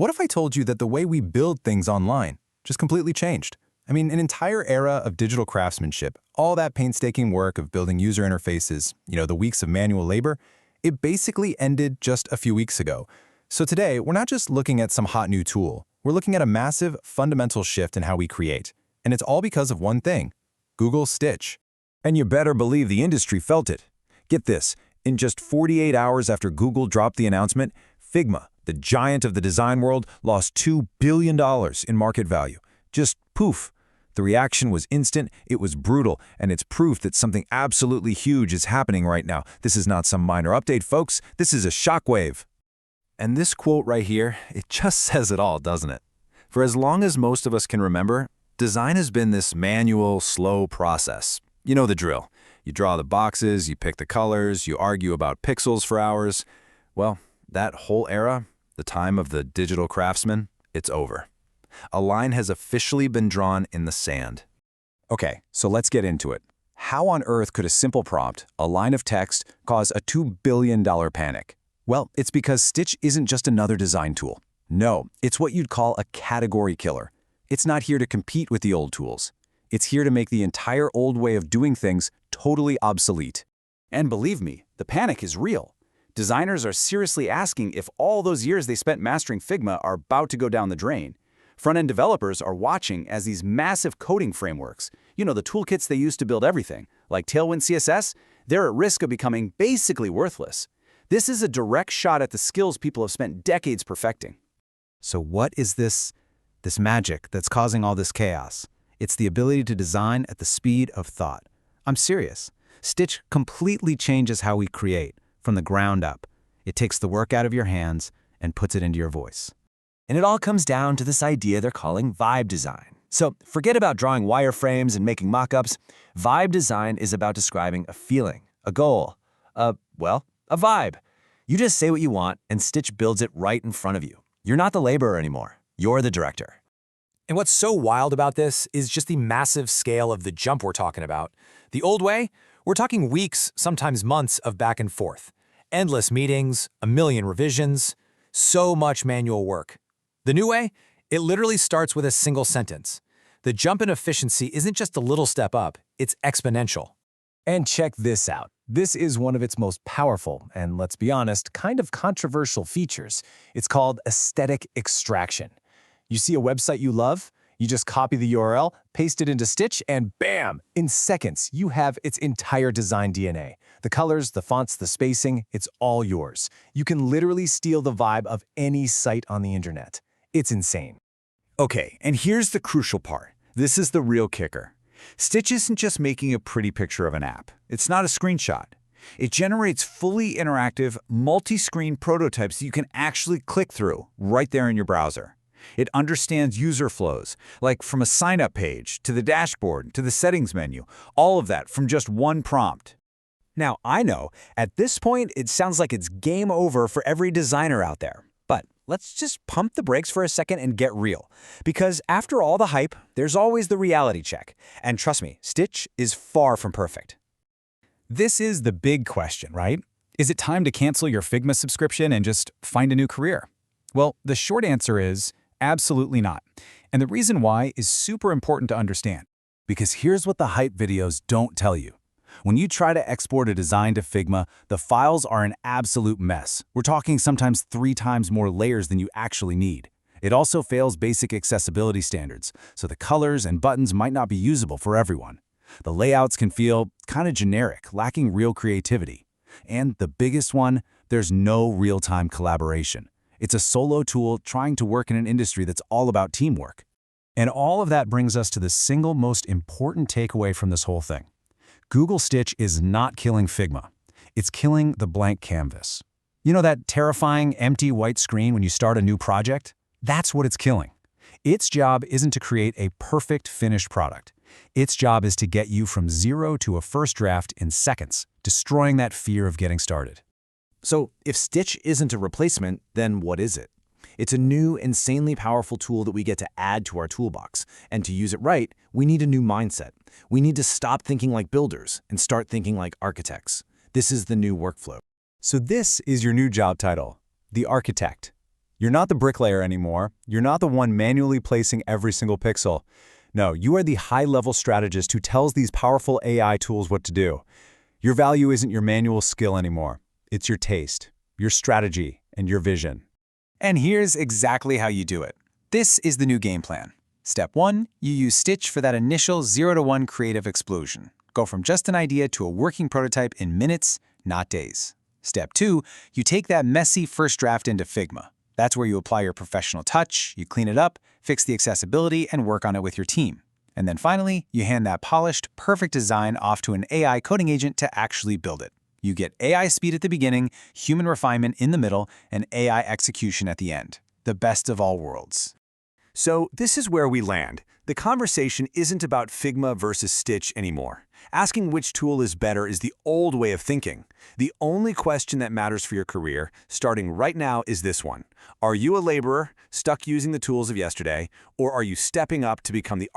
What if I told you that the way we build things online just completely changed? I mean, an entire era of digital craftsmanship, all that painstaking work of building user interfaces, the weeks of manual labor, it basically ended just a few weeks ago. So today, we're not just looking at some hot new tool. We're looking at a massive, fundamental shift in how we create. And it's all because of one thing: Google Stitch. And you better believe the industry felt it. Get this, in just 48 hours after Google dropped the announcement, Figma, the giant of the design world, lost $2 billion in market value. Just poof. The reaction was instant, it was brutal, and it's proof that something absolutely huge is happening right now. This is not some minor update, folks. This is a shockwave. And this quote right here, it just says it all, doesn't it? For as long as most of us can remember, design has been this manual, slow process. You know the drill. You draw the boxes, you pick the colors, you argue about pixels for hours. Well, that whole era, the time of the digital craftsman, it's over. A line has officially been drawn in the sand. Okay, so let's get into it. How on earth could a simple prompt, a line of text, cause a $2 billion panic? Well, it's because Stitch isn't just another design tool. No, it's what you'd call a category killer. It's not here to compete with the old tools. It's here to make the entire old way of doing things totally obsolete. And believe me, the panic is real. Designers are seriously asking if all those years they spent mastering Figma are about to go down the drain. Front-end developers are watching as these massive coding frameworks, the toolkits they use to build everything, like Tailwind CSS, they're at risk of becoming basically worthless. This is a direct shot at the skills people have spent decades perfecting. So what is this magic that's causing all this chaos? It's the ability to design at the speed of thought. I'm serious. Stitch completely changes how we create, from the ground up. It takes the work out of your hands and puts it into your voice. And it all comes down to this idea they're calling vibe design. So forget about drawing wireframes and making mock-ups. Vibe design is about describing a feeling, a goal, a vibe. You just say what you want, and Stitch builds it right in front of you. You're not the laborer anymore. You're the director. And what's so wild about this is just the massive scale of the jump we're talking about. The old way, we're talking weeks, sometimes months of back and forth. Endless meetings, a million revisions, so much manual work. The new way, it literally starts with a single sentence. The jump in efficiency isn't just a little step up, it's exponential. And check this out. This is one of its most powerful, and let's be honest, kind of controversial features. It's called aesthetic extraction. You see a website you love? You just copy the URL, paste it into Stitch, and bam! In seconds, you have its entire design DNA. The colors, the fonts, the spacing, it's all yours. You can literally steal the vibe of any site on the internet. It's insane. Okay, and here's the crucial part. This is the real kicker. Stitch isn't just making a pretty picture of an app. It's not a screenshot. It generates fully interactive, multi-screen prototypes that you can actually click through right there in your browser. It understands user flows, like from a sign-up page, to the dashboard, to the settings menu, all of that from just one prompt. Now, I know, at this point, it sounds like it's game over for every designer out there. But let's just pump the brakes for a second and get real. Because after all the hype, there's always the reality check. And trust me, Stitch is far from perfect. This is the big question, right? Is it time to cancel your Figma subscription and just find a new career? Well, the short answer is absolutely not. And the reason why is super important to understand. Because here's what the hype videos don't tell you. When you try to export a design to Figma, the files are an absolute mess. We're talking sometimes 3 times more layers than you actually need. It also fails basic accessibility standards, so the colors and buttons might not be usable for everyone. The layouts can feel kind of generic, lacking real creativity. And the biggest one, there's no real-time collaboration. It's a solo tool trying to work in an industry that's all about teamwork. And all of that brings us to the single most important takeaway from this whole thing. Google Stitch is not killing Figma. It's killing the blank canvas. You know that terrifying empty white screen when you start a new project? That's what it's killing. Its job isn't to create a perfect finished product. Its job is to get you from zero to a first draft in seconds, destroying that fear of getting started. So if Stitch isn't a replacement, then what is it? It's a new, insanely powerful tool that we get to add to our toolbox. And to use it right, we need a new mindset. We need to stop thinking like builders and start thinking like architects. This is the new workflow. So this is your new job title, the architect. You're not the bricklayer anymore. You're not the one manually placing every single pixel. No, you are the high-level strategist who tells these powerful AI tools what to do. Your value isn't your manual skill anymore. It's your taste, your strategy, and your vision. And here's exactly how you do it. This is the new game plan. Step 1, you use Stitch for that initial 0 to 1 creative explosion. Go from just an idea to a working prototype in minutes, not days. Step 2, you take that messy first draft into Figma. That's where you apply your professional touch, you clean it up, fix the accessibility, and work on it with your team. And then finally, you hand that polished, perfect design off to an AI coding agent to actually build it. You get AI speed at the beginning, human refinement in the middle, and AI execution at the end. The best of all worlds. So this is where we land. The conversation isn't about Figma versus Stitch anymore. Asking which tool is better is the old way of thinking. The only question that matters for your career, starting right now, is this one. Are you a laborer, stuck using the tools of yesterday, or are you stepping up to become the